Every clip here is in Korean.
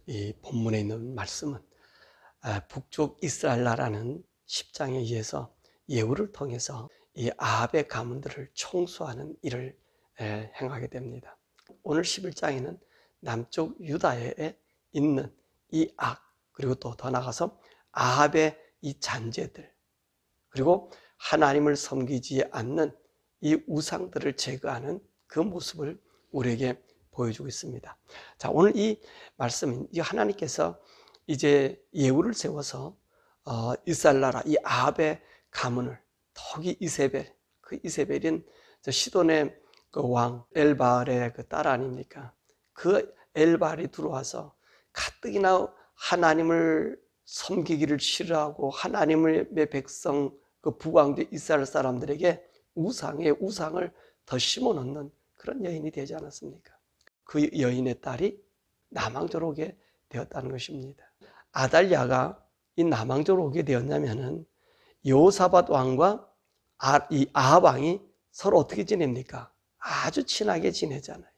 이 본문에 있는 말씀은 북쪽 이스라엘 나라는 10장에 의해서 예후를 통해서 이 아합의 가문들을 총수하는 일을 행하게 됩니다. 오늘 11장에는 남쪽 유다에 있는 이 그리고 또 더 나가서 아합의 이 잔재들, 그리고 하나님을 섬기지 않는 이 우상들을 제거하는 그 모습을 우리에게 보여주고 있습니다. 자, 오늘 이 말씀은 하나님께서 이제 예후를 세워서 이스라엘 나라 이 아합의 가문을, 더욱이 이세벨, 그 이세벨인 시돈의 그 왕 엘바알의 그 딸 아닙니까? 그 엘바알이 들어와서 가뜩이나 하나님을 섬기기를 싫어하고 하나님의 백성 그 북왕조 이스라엘 사람들에게 우상을 더 심어놓는 그런 여인이 되지 않았습니까? 그 여인의 딸이 남왕조로 오게 되었다는 것입니다. 아달랴가 이 남왕조로 오게 되었냐면은 여호사밧 왕과 이 아합 왕이 서로 어떻게 지냅니까? 아주 친하게 지내잖아요.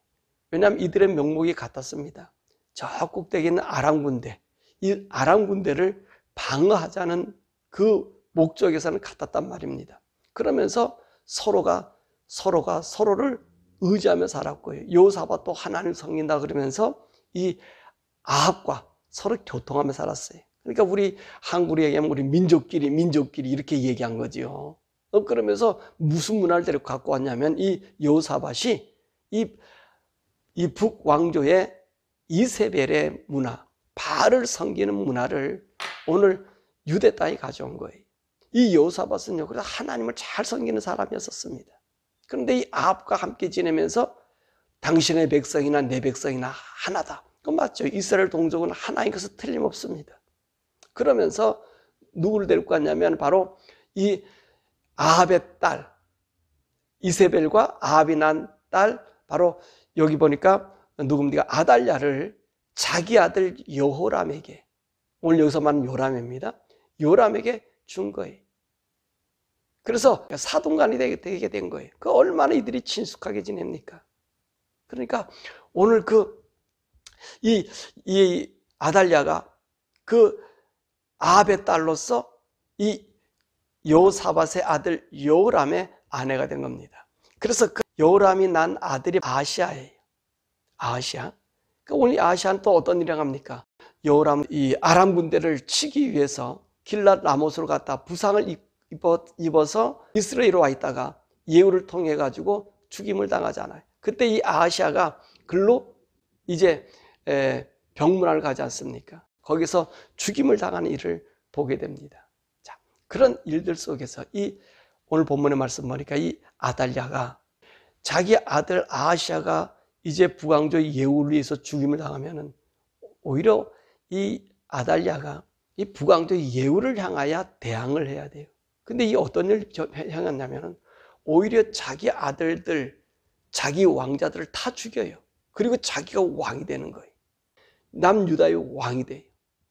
왜냐하면 이들의 명목이 같았습니다. 저 꼭대기에 있는 아람 군대, 이 아람 군대를 방어하자는 그 목적에서는 같았단 말입니다. 그러면서 서로가 서로를 의지하며 살았고요. 여호사밧도 하나님을 섬긴다 그러면서 이 아합과 서로 교통하며 살았어요. 그러니까 우리 한국으로 얘기하면 우리 민족끼리 이렇게 얘기한 거지요. 그러면서 무슨 문화를 데리고 갖고 왔냐면 이 여호사밧이 이 북왕조의 이세벨의 문화, 바알을 섬기는 문화를 오늘 유대 땅에 가져온 거예요. 이 여호사밧은요, 그래서 하나님을 잘 섬기는 사람이었습니다. 그런데 이 아합과 함께 지내면서 당신의 백성이나 내 백성이나 하나다. 그건 맞죠. 이스라엘 동족은 하나인 것은 틀림없습니다. 그러면서 누구를 데리고 왔냐면 바로 이 아합의 딸 이세벨과 아합이 난 딸 바로 여기 보니까 누굽니까? 아달랴를 자기 아들 여호람에게, 오늘 여기서 말하는 요람입니다. 요람에게 준 거예요. 그래서 사돈간이 되게 된 거예요. 그 얼마나 이들이 친숙하게 지냅니까? 그러니까 오늘 이 아달랴가 그 아합의 딸로서 이 여호사밧의 아들 여호람의 아내가 된 겁니다. 그래서 그 여호람이 난 아들이 아하시아예요. 아하시아. 오늘 아하시아는 또 어떤 일을 합니까? 여호람 이 아람 군대를 치기 위해서 길랏 라못으로 갔다 부상을 입어서 이스라엘에 와 있다가 예후를 통해 가지고 죽임을 당하잖아요. 그때 이 아하시아가 글로 이제 병문안을 가지 않습니까? 거기서 죽임을 당하는 일을 보게 됩니다. 자, 그런 일들 속에서 이 오늘 본문의 말씀 보니까 이 아달랴가 자기 아들 아하시아가 이제 북왕조 예후를 위해서 죽임을 당하면은 오히려 이 아달랴가 이 북왕조 예후를 향하여 대항을 해야 돼요. 근데 이 어떤 일을 행했냐면은 오히려 자기 아들들, 자기 왕자들을 다 죽여요. 그리고 자기가 왕이 되는 거예요. 남유다의 왕이 돼요.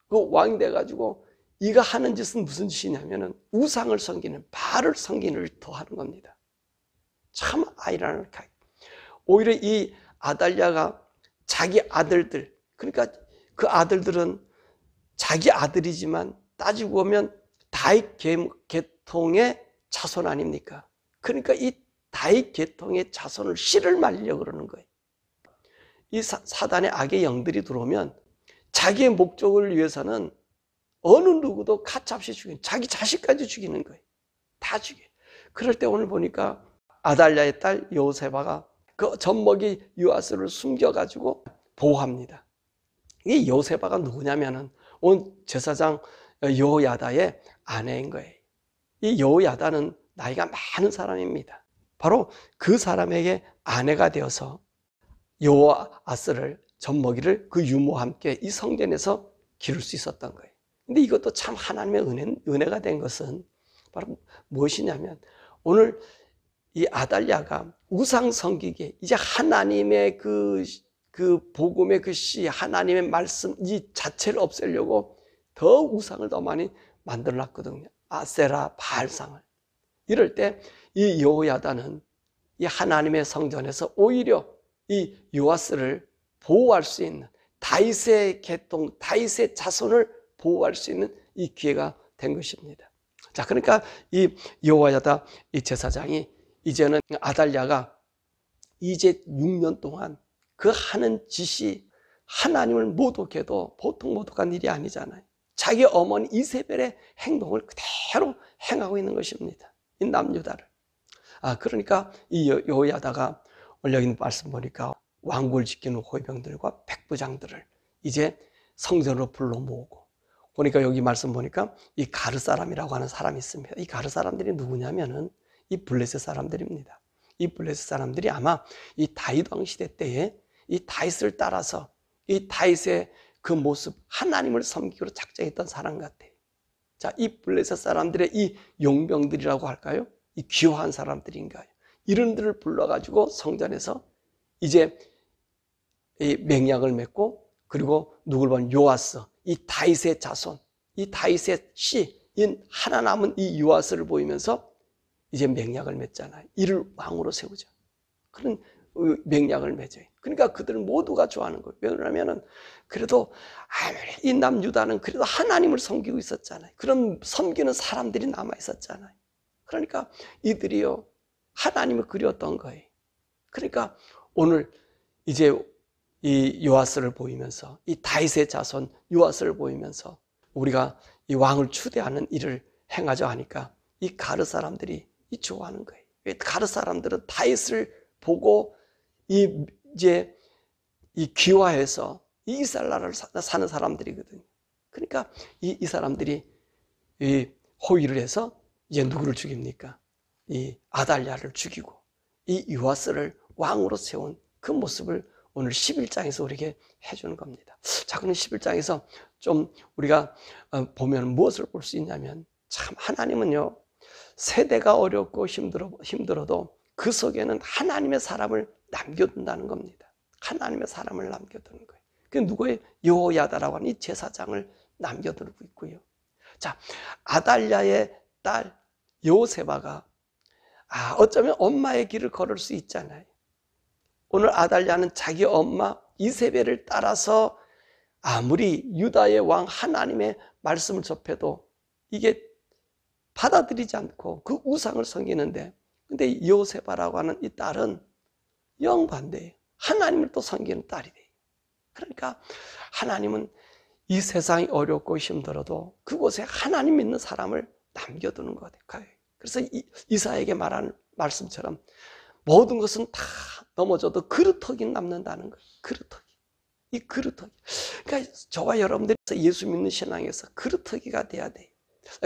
그 왕이 돼가지고 이가 하는 짓은 무슨 짓이냐면은 우상을 섬기는, 바알을 섬기는 일을 더 하는 겁니다. 참 아이러니하게. 오히려 이 아달랴가 자기 아들들, 그러니까 그 아들들은 자기 아들이지만 따지고 보면 다윗 계통의 자손 아닙니까? 그러니까 이 다윗 계통의 자손을 씨를 말리려고 그러는 거예요. 이 사단의 악의 영들이 들어오면 자기의 목적을 위해서는 어느 누구도 가차없이 죽이는, 자기 자식까지 죽이는 거예요. 다 죽여요. 그럴 때 오늘 보니까 아달랴의 딸 여호세바가 그 젖먹이 요아스를 숨겨가지고 보호합니다. 이 여호세바가 누구냐면은 온 제사장 여호야다의 아내인 거예요. 이 여호야다는 나이가 많은 사람입니다. 바로 그 사람에게 아내가 되어서 여호아스를 젖먹이를 그 유모와 함께 이 성전에서 기를 수 있었던 거예요. 근데 이것도 참 하나님의 은혜가 된 것은 바로 무엇이냐면 오늘 이 아달랴가 우상 섬기기에 이제 하나님의 그 복음의 그 씨, 하나님의 말씀 이 자체를 없애려고 더 우상을 더 많이 만들어놨거든요. 아세라, 바알상을. 이럴 때 이 여호야다는 이 하나님의 성전에서 오히려 이 요아스를 보호할 수 있는, 다윗의 계통, 다윗의 자손을 보호할 수 있는 이 기회가 된 것입니다. 자, 그러니까 이 여호야다 이 제사장이 이제는 아달랴가 이제 6년 동안 그 하는 짓이 하나님을 모독해도 보통 모독한 일이 아니잖아요. 자기 어머니 이세벨의 행동을 그대로 행하고 있는 것입니다. 이 남유다를. 그러니까 이 여호야다가 오늘 여기 말씀 보니까 왕국을 지키는 호위병들과 백부장들을 이제 성전으로 불러 모으고, 보니까 여기 말씀 보니까 이 가르 사람이라고 하는 사람이 있습니다. 이 가르 사람들이 누구냐면은 이 블레셋 사람들입니다. 이 블레셋 사람들이 아마 이 다윗 왕 시대 때에 이 다윗을 따라서 이 다윗의 그 모습, 하나님을 섬기기로 작정했던 사람 같아요. 자, 이 블레셋 사람들의 이 용병들이라고 할까요? 이 귀화한 사람들인가요? 이른들을 불러가지고 성전에서 이제 이 맹약을 맺고, 그리고 누굴 보면 요아스, 이 다윗의 자손, 이 다윗의 씨인 하나 남은 이 요아스를 보이면서 이제 맹약을 맺잖아요. 이를 왕으로 세우죠. 그런 맹약을 맺어요. 그러니까 그들은 모두가 좋아하는 거예요. 왜냐하면 그래도 이 남유다는 그래도 하나님을 섬기고 있었잖아요. 그런 섬기는 사람들이 남아 있었잖아요. 그러니까 이들이요 하나님을 그리웠던 거예요. 그러니까 오늘 이제 이 요아스를 보이면서, 이 다윗의 자손 요아스를 보이면서 우리가 이 왕을 추대하는 일을 행하자 하니까 이 가르 사람들이 이 좋아하는 거예요. 가르 사람들은 다윗을 보고 이제 이 귀화해서 이 이스라엘 나라를 사는 사람들이거든요. 그러니까 이 사람들이 이 호위를 해서 이제 누구를 죽입니까? 이 아달랴를 죽이고 이 요아스를 왕으로 세운 그 모습을 오늘 11장에서 우리에게 해주는 겁니다. 자, 그럼 11장에서 좀 우리가 보면 무엇을 볼 수 있냐면, 참 하나님은요 세대가 어렵고 힘들어도 그 속에는 하나님의 사람을 남겨둔다는 겁니다. 하나님의 사람을 남겨두는 거예요. 그 누구의? 여호야다라고 하는 이 제사장을 남겨두고 있고요. 자, 아달랴의 딸 여호세바가 어쩌면 엄마의 길을 걸을 수 있잖아요. 오늘 아달랴는 자기 엄마 이세벨을 따라서 아무리 유다의 왕 하나님의 말씀을 접해도 이게 받아들이지 않고 그 우상을 섬기는데, 근데 여호세바라고 하는 이 딸은 영반대예요. 하나님을 또 섬기는 딸이 돼요. 그러니까 하나님은 이 세상이 어렵고 힘들어도 그곳에 하나님 믿는 사람을 남겨두는 것 같아요. 그래서 이사야에게 말하는 말씀처럼 모든 것은 다 넘어져도 그루터기는 남는다는 거예요. 그루터기. 이 그루터기. 그러니까 저와 여러분들이 예수 믿는 신앙에서 그루터기가 돼야 돼요.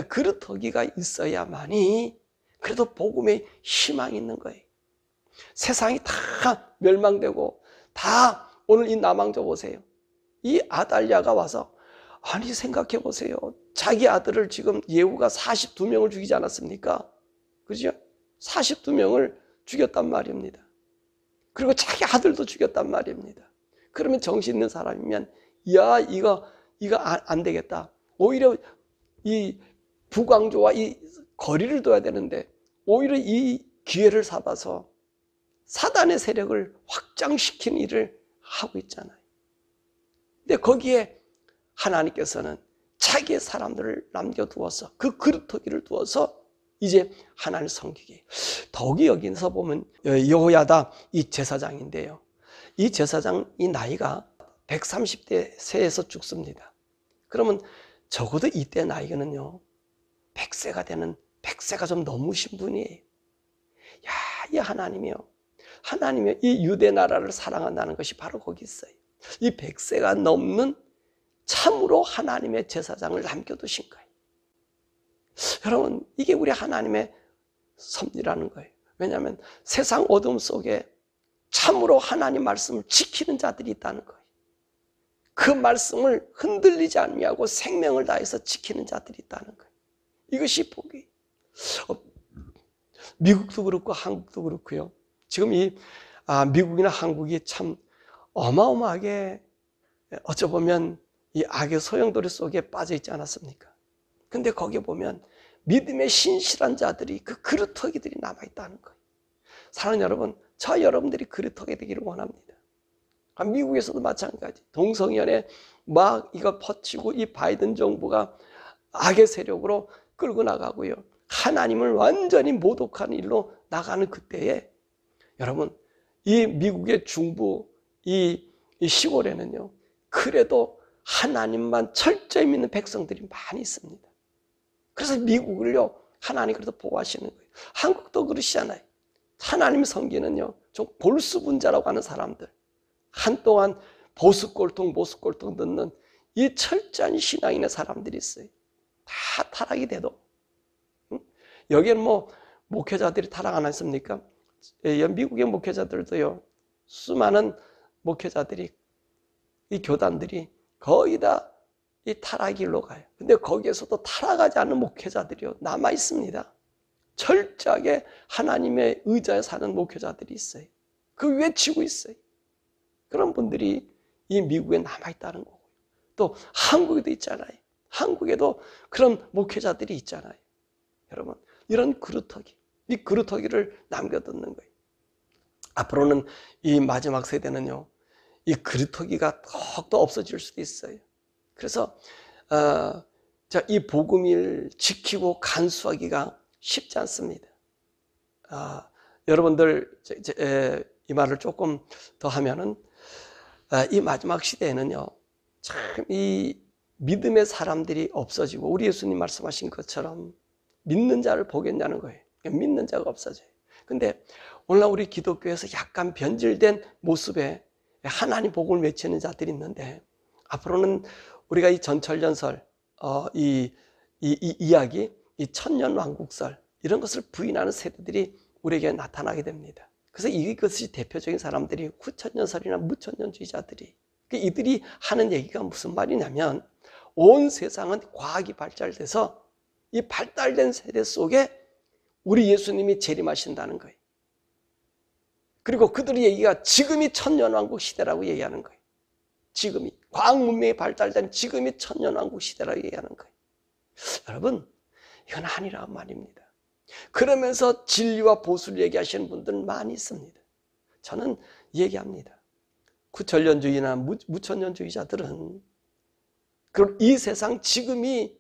그루터기가 있어야만이 그래도 복음에 희망이 있는 거예요. 세상이 다 멸망되고 다 오늘 이 남왕조 보세요. 이 아달랴가 와서 아니 생각해 보세요. 자기 아들을 지금 예후가 42명을 죽이지 않았습니까? 그죠? 42명을 죽였단 말입니다. 그리고 자기 아들도 죽였단 말입니다. 그러면 정신 있는 사람이면 야 이거 안 되겠다. 오히려 이 북왕조와 이 거리를 둬야 되는데 오히려 이 기회를 삼아서 사단의 세력을 확장시키는 일을 하고 있잖아요. 근데 거기에 하나님께서는 자기의 사람들을 남겨두어서 그 그루터기를 두어서 이제 하나님을 섬기게. 더욱이 여기서 보면 여호야다 이 제사장인데요. 이 제사장 이 나이가 130대 세에서 죽습니다. 그러면 적어도 이때 나이가는요 100세가 되는 100세가 좀 넘으신 분이에요. 야, 이 하나님이요. 하나님이 이 유대 나라를 사랑한다는 것이 바로 거기 있어요. 이 100세가 넘는 참으로 하나님의 제사장을 남겨두신 거예요. 여러분, 이게 우리 하나님의 섭리라는 거예요. 왜냐하면 세상 어둠 속에 참으로 하나님 말씀을 지키는 자들이 있다는 거예요. 그 말씀을 흔들리지 않냐고 생명을 다해서 지키는 자들이 있다는 거예요. 이것이 복이. 미국도 그렇고 한국도 그렇고요. 지금 이 미국이나 한국이 참 어마어마하게 어쩌보면 이 악의 소용돌이 속에 빠져 있지 않았습니까? 근데 거기에 보면 믿음의 신실한 자들이 그 그루터기들이 남아있다는 거예요. 사랑하는 여러분, 저 여러분들이 그루터기 되기를 원합니다. 미국에서도 마찬가지. 동성연애 막 이거 퍼치고 이 바이든 정부가 악의 세력으로 끌고 나가고요. 하나님을 완전히 모독하는 일로 나가는 그때에 여러분, 이 미국의 중부 이 시골에는요, 그래도 하나님만 철저히 믿는 백성들이 많이 있습니다. 그래서 미국을요, 하나님 그래도 보호하시는 거예요. 한국도 그러시잖아요. 하나님 섬기는요, 좀 골수분자라고 하는 사람들, 한동안 보수꼴통 듣는 이 철저한 신앙인의 사람들이 있어요. 다 타락이 돼도. 여기에는 뭐 목회자들이 타락 안 했습니까? 미국의 목회자들도요, 수많은 목회자들이, 이 교단들이 거의 다 이 타락의 길로 가요. 근데 거기에서도 타락하지 않는 목회자들이요, 남아 있습니다. 철저하게 하나님의 의자에 사는 목회자들이 있어요. 그 외치고 있어요. 그런 분들이 이 미국에 남아 있다는 거고요. 또 한국에도 있잖아요. 한국에도 그런 목회자들이 있잖아요. 여러분, 이런 그루터기, 이 그루터기를 남겨두는 거예요. 앞으로는 이 마지막 세대는요, 이 그루터기가 더욱더 없어질 수도 있어요. 그래서 이 복음을 지키고 간수하기가 쉽지 않습니다. 여러분들 이 말을 조금 더 하면은 이 마지막 시대에는요, 참 이 믿음의 사람들이 없어지고 우리 예수님 말씀하신 것처럼 믿는 자를 보겠냐는 거예요. 믿는 자가 없어져요. 근데 오늘날 우리 기독교에서 약간 변질된 모습에 하나님 복음을 외치는 자들이 있는데, 앞으로는 우리가 이 전철연설, 이 이야기, 이 천년왕국설, 이런 것을 부인하는 세대들이 우리에게 나타나게 됩니다. 그래서 이것이 대표적인 사람들이 후천년설이나 무천년주의자들이, 이들이 하는 얘기가 무슨 말이냐면, 온 세상은 과학이 발달돼서 이 발달된 세대 속에 우리 예수님이 재림하신다는 거예요. 그리고 그들의 얘기가 지금이 천년왕국 시대라고 얘기하는 거예요. 지금이, 과학 문명이 발달된 지금이 천년왕국 시대라고 얘기하는 거예요. 여러분, 이건 아니라는 말입니다. 그러면서 진리와 보수를 얘기하시는 분들은 많이 있습니다. 저는 얘기합니다. 구천년주의나 무천년주의자들은 그럼 이 세상 지금이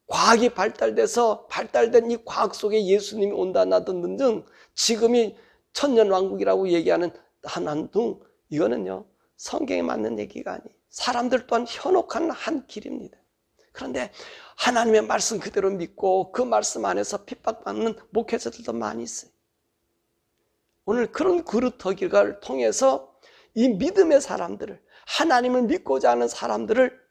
과학이 발달돼서 발달된 이 과학 속에 예수님이 온다 나든 등 지금이 천년왕국이라고 얘기하는 한둥, 이거는요, 성경에 맞는 얘기가 아니에요. 사람들 또한 현혹한 한 길입니다. 그런데 하나님의 말씀 그대로 믿고 그 말씀 안에서 핍박받는 목회자들도 많이 있어요. 오늘 그런 그루터기를 통해서 이 믿음의 사람들을, 하나님을 믿고자 하는 사람들을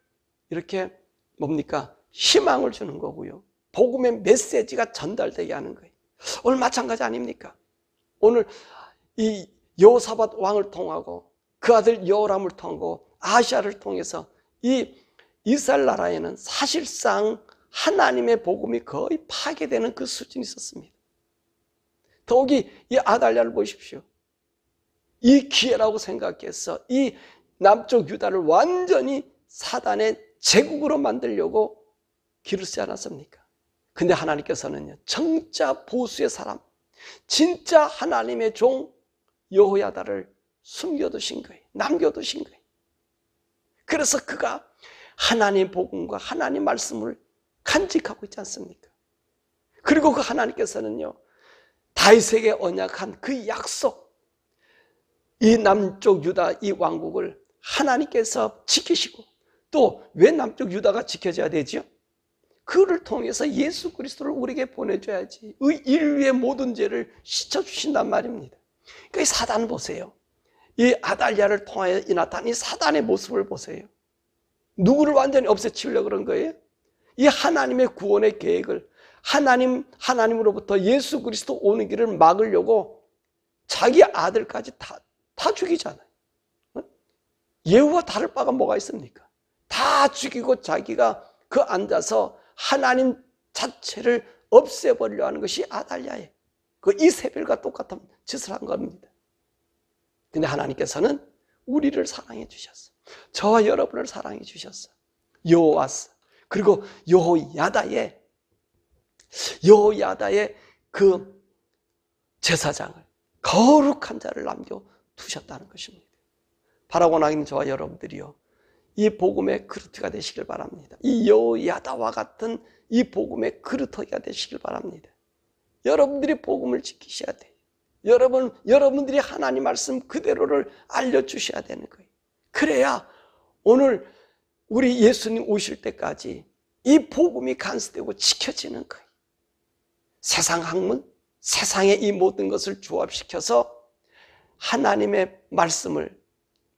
이렇게 뭡니까? 희망을 주는 거고요. 복음의 메시지가 전달되게 하는 거예요. 오늘 마찬가지 아닙니까? 오늘 이 여호사밧 왕을 통하고 그 아들 여호람을 통하고 아시아를 통해서 이 이스라엘 나라에는 사실상 하나님의 복음이 거의 파괴되는 그 수준이 있었습니다. 더욱이 이 아달랴를 보십시오. 이 기회라고 생각해서 이 남쪽 유다를 완전히 사단의 제국으로 만들려고 길을 쓰지 않았습니까? 근데 하나님께서는요, 정자 보수의 사람, 진짜 하나님의 종 여호야다를 숨겨두신 거예요. 남겨두신 거예요. 그래서 그가 하나님의 복음과 하나님 말씀을 간직하고 있지 않습니까? 그리고 그 하나님께서는요, 다윗에게 언약한 그 약속, 이 남쪽 유다 이 왕국을 하나님께서 지키시고, 또 왜 남쪽 유다가 지켜져야 되죠? 그를 통해서 예수 그리스도를 우리에게 보내줘야지 인류의 모든 죄를 씻어주신단 말입니다. 그러니까 이 사단을 보세요. 이 아달랴를 통하여 나타난 이 사단의 모습을 보세요. 누구를 완전히 없애치우려고 그런 거예요? 이 하나님의 구원의 계획을, 하나님으로부터 예수 그리스도 오는 길을 막으려고 자기 아들까지 다 죽이잖아요. 예후와 다를 바가 뭐가 있습니까? 다 죽이고 자기가 그 앉아서 하나님 자체를 없애버리려 하는 것이 아달랴예요. 그 이세벨과 똑같은 짓을 한 겁니다. 근데 하나님께서는 우리를 사랑해 주셨어. 저와 여러분을 사랑해 주셨어. 여호와스, 그리고 여호야다의 그 제사장을, 거룩한 자를 남겨두셨다는 것입니다. 바라고 있는 저와 여러분들이요, 이 복음의 그루터기가 되시길 바랍니다. 이 여호야다와 같은 이 복음의 그루터기가 되시길 바랍니다. 여러분들이 복음을 지키셔야 돼요. 여러분들이 하나님 말씀 그대로를 알려주셔야 되는 거예요. 그래야 오늘 우리 예수님 오실 때까지 이 복음이 간수되고 지켜지는 거예요. 세상 학문, 세상의 이 모든 것을 조합시켜서 하나님의 말씀을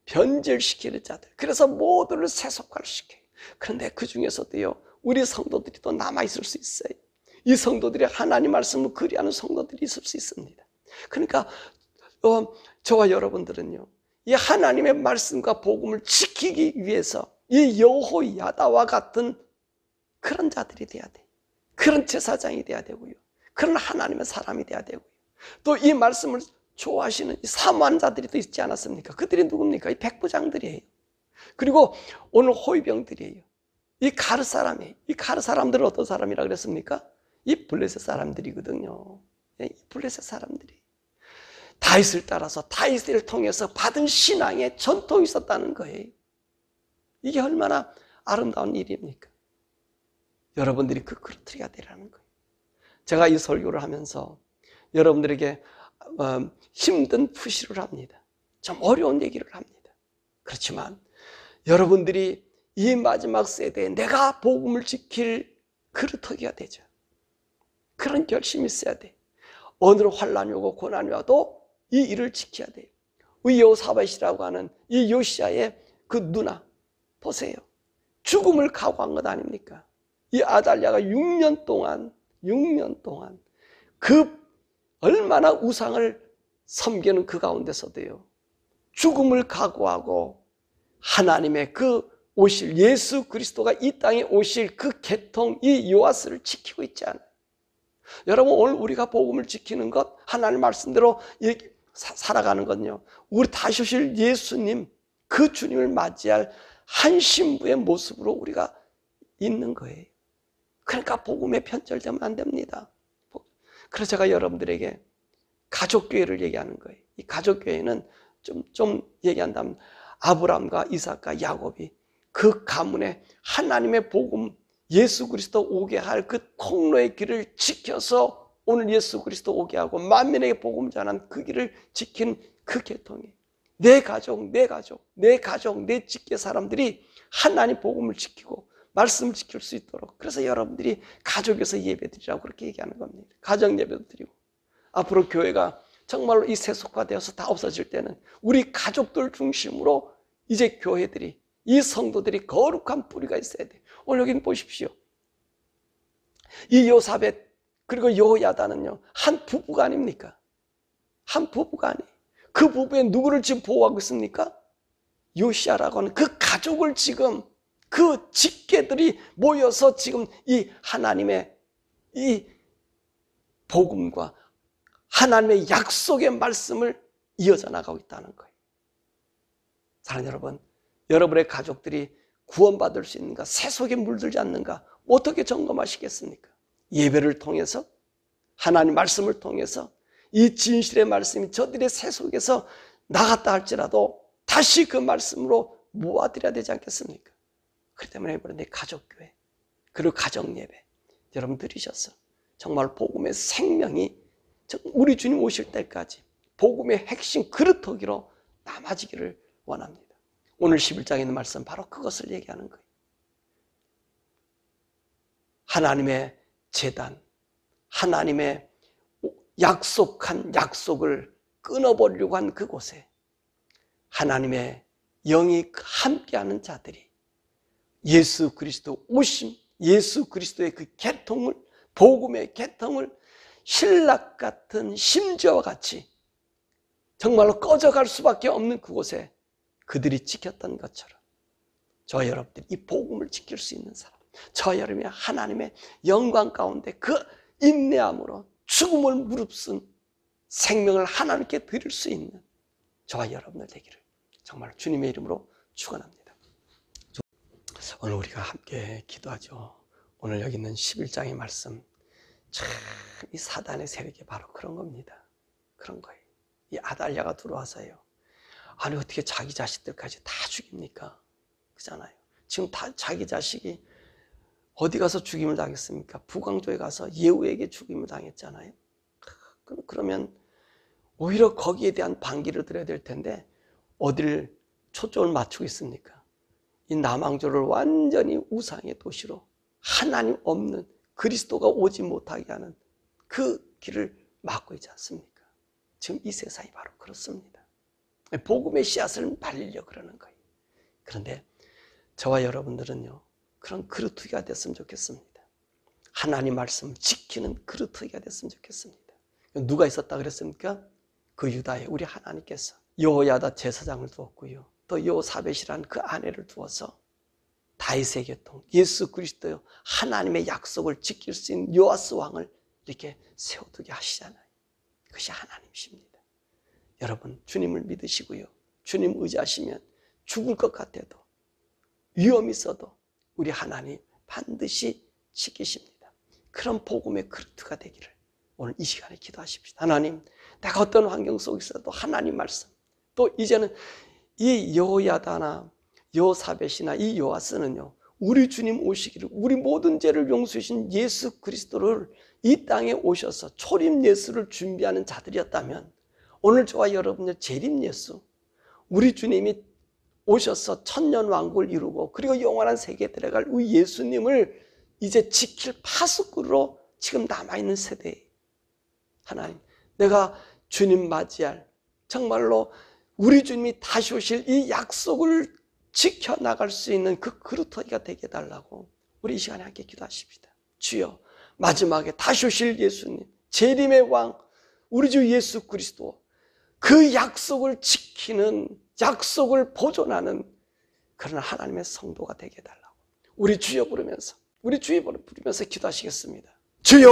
변질시키는 자들, 그래서 모두를 세속화시켜요. 그런데 그 중에서도요, 우리 성도들이 또 남아있을 수 있어요. 이 성도들이 하나님 말씀을 그리하는 성도들이 있을 수 있습니다. 그러니까 저와 여러분들은요, 이 하나님의 말씀과 복음을 지키기 위해서 이 여호야다와 같은 그런 자들이 돼야 돼요. 그런 제사장이 돼야 되고요, 그런 하나님의 사람이 돼야 되고요, 또 이 말씀을 좋아하시는 이 사모하는 자들이 또 있지 않았습니까? 그들이 누굽니까? 이 백부장들이에요. 그리고 오늘 호위병들이에요. 이 가르 사람이에요. 이 가르 사람들은 어떤 사람이라 그랬습니까? 이 블레셋 사람들이거든요. 이 블레셋 사람들이 다윗을 따라서 다윗을 통해서 받은 신앙의 전통이 있었다는 거예요. 이게 얼마나 아름다운 일입니까? 여러분들이 그 그루터기가 되라는 거예요. 제가 이 설교를 하면서 여러분들에게 힘든 푸시를 합니다. 좀 어려운 얘기를 합니다. 그렇지만 여러분들이 이 마지막 세대에 내가 복음을 지킬 그루터기가 되죠. 그런 결심이 있어야 돼. 어느 환란이 오고 고난이 와도 이 일을 지켜야 돼요. 이 여호사밧이라고 하는 이 요시야의 그 누나 보세요. 죽음을 각오한 것 아닙니까? 이 아달랴가 6년 동안 그 얼마나 우상을 섬기는 그 가운데서도요, 죽음을 각오하고 하나님의 그 오실 예수 그리스도가 이 땅에 오실 그 계통, 이 요아스를 지키고 있지 않아요. 여러분, 오늘 우리가 복음을 지키는 것, 하나님 말씀대로 살아가는 건요, 우리 다시 오실 예수님, 그 주님을 맞이할 한 신부의 모습으로 우리가 있는 거예요. 그러니까 복음에 편절되면 안 됩니다. 그래서 제가 여러분들에게 가족교회를 얘기하는 거예요. 이 가족교회는 좀 얘기한다면 아브라함과 이삭과 야곱이 그 가문에 하나님의 복음, 예수 그리스도 오게 할 그 통로의 길을 지켜서 오늘 예수 그리스도 오게 하고 만민에게 복음 전한 그 길을 지킨 그 계통이에요. 내 가족, 내 직계 사람들이 하나님 복음을 지키고 말씀을 지킬 수 있도록, 그래서 여러분들이 가족에서 예배드리라고 그렇게 얘기하는 겁니다. 가정 예배도 드리고, 앞으로 교회가 정말로 이 세속화되어서 다 없어질 때는 우리 가족들 중심으로 이제 교회들이, 이 성도들이 거룩한 뿌리가 있어야 돼요. 오늘 여기 보십시오. 이 요사벳 그리고 여호야다는요, 한 부부가 아닙니까? 한 부부가 아니에요. 그 부부에 누구를 지금 보호하고 있습니까? 요시야라고 하는 그 가족을 지금, 그 직계들이 모여서 지금 이 하나님의 이 복음과 하나님의 약속의 말씀을 이어져 나가고 있다는 거예요. 사랑하는 여러분, 여러분의 가족들이 구원받을 수 있는가, 세속에 물들지 않는가, 어떻게 점검하시겠습니까? 예배를 통해서, 하나님 말씀을 통해서 이 진실의 말씀이 저들의 세속에서 나갔다 할지라도 다시 그 말씀으로 모아드려야 되지 않겠습니까? 그렇기 때문에 이번에 가족교회 그리고 가정예배 여러분 들으셨어. 정말 복음의 생명이 우리 주님 오실 때까지 복음의 핵심 그루터기로 남아지기를 원합니다. 오늘 11장에 있는 말씀 바로 그것을 얘기하는 거예요. 하나님의 제단, 하나님의 약속한 약속을 끊어버리려고 한 그곳에 하나님의 영이 함께하는 자들이 예수 그리스도 오심, 예수 그리스도의 그 계통을, 복음의 계통을 신락 같은 심지어와 같이 정말로 꺼져갈 수밖에 없는 그곳에 그들이 지켰던 것처럼 저와 여러분들이 이 복음을 지킬 수 있는 사람, 저와 여러분이 하나님의 영광 가운데 그 인내함으로 죽음을 무릅쓴 생명을 하나님께 드릴 수 있는 저와 여러분들 되기를 정말 주님의 이름으로 축원합니다. 오늘 우리가 함께 기도하죠. 오늘 여기 있는 11장의 말씀, 참 이 사단의 세력이 바로 그런 겁니다. 그런 거예요. 이 아달랴가 들어와서요, 아니 어떻게 자기 자식들까지 다 죽입니까? 그잖아요. 지금 다 자기 자식이 어디 가서 죽임을 당했습니까? 북왕조에 가서 예후에게 죽임을 당했잖아요. 그러면 오히려 거기에 대한 반기를 드려야 될 텐데 어디를 초점을 맞추고 있습니까? 이 남왕조를 완전히 우상의 도시로 하나님 없는 그리스도가 오지 못하게 하는 그 길을 막고 있지 않습니까? 지금 이 세상이 바로 그렇습니다. 복음의 씨앗을 말리려고 그러는 거예요. 그런데 저와 여러분들은요, 그런 그루터기가 됐으면 좋겠습니다. 하나님 말씀을 지키는 그루터기가 됐으면 좋겠습니다. 누가 있었다 그랬습니까? 그 유다에 우리 하나님께서 여호야다 제사장을 두었고요, 또 여호사벳이라는 그 아내를 두어서 다윗의 계통 예수 그리스도요 하나님의 약속을 지킬 수 있는 요아스 왕을 이렇게 세워두게 하시잖아요. 그것이 하나님이십니다. 여러분 주님을 믿으시고요, 주님 의지하시면 죽을 것 같아도 위험이 있어도 우리 하나님 반드시 지키십니다. 그런 복음의 그루터기가 되기를 오늘 이 시간에 기도하십시다. 하나님, 내가 어떤 환경 속에 있어도 하나님 말씀, 또 이제는 이 여호야다나 여호사벳이나 이 요아스는요, 우리 주님 오시기를, 우리 모든 죄를 용서하신 예수 그리스도를 이 땅에 오셔서 초림 예수를 준비하는 자들이었다면 오늘 저와 여러분의 재림 예수, 우리 주님이 오셔서 천년 왕국을 이루고 그리고 영원한 세계에 들어갈 우리 예수님을 이제 지킬 파수꾼으로 지금 남아있는 세대에 하나님, 내가 주님 맞이할 정말로 우리 주님이 다시 오실 이 약속을 지켜나갈 수 있는 그 그루터기가 되게 해달라고 우리 이 시간에 함께 기도하십시다. 주여, 마지막에 다시 오실 예수님, 재림의 왕 우리 주 예수 그리스도, 그 약속을 지키는, 약속을 보존하는 그런 하나님의 성도가 되게 해달라고 우리 주여 부르면서, 우리 주여 부르면서 기도하시겠습니다. 주여.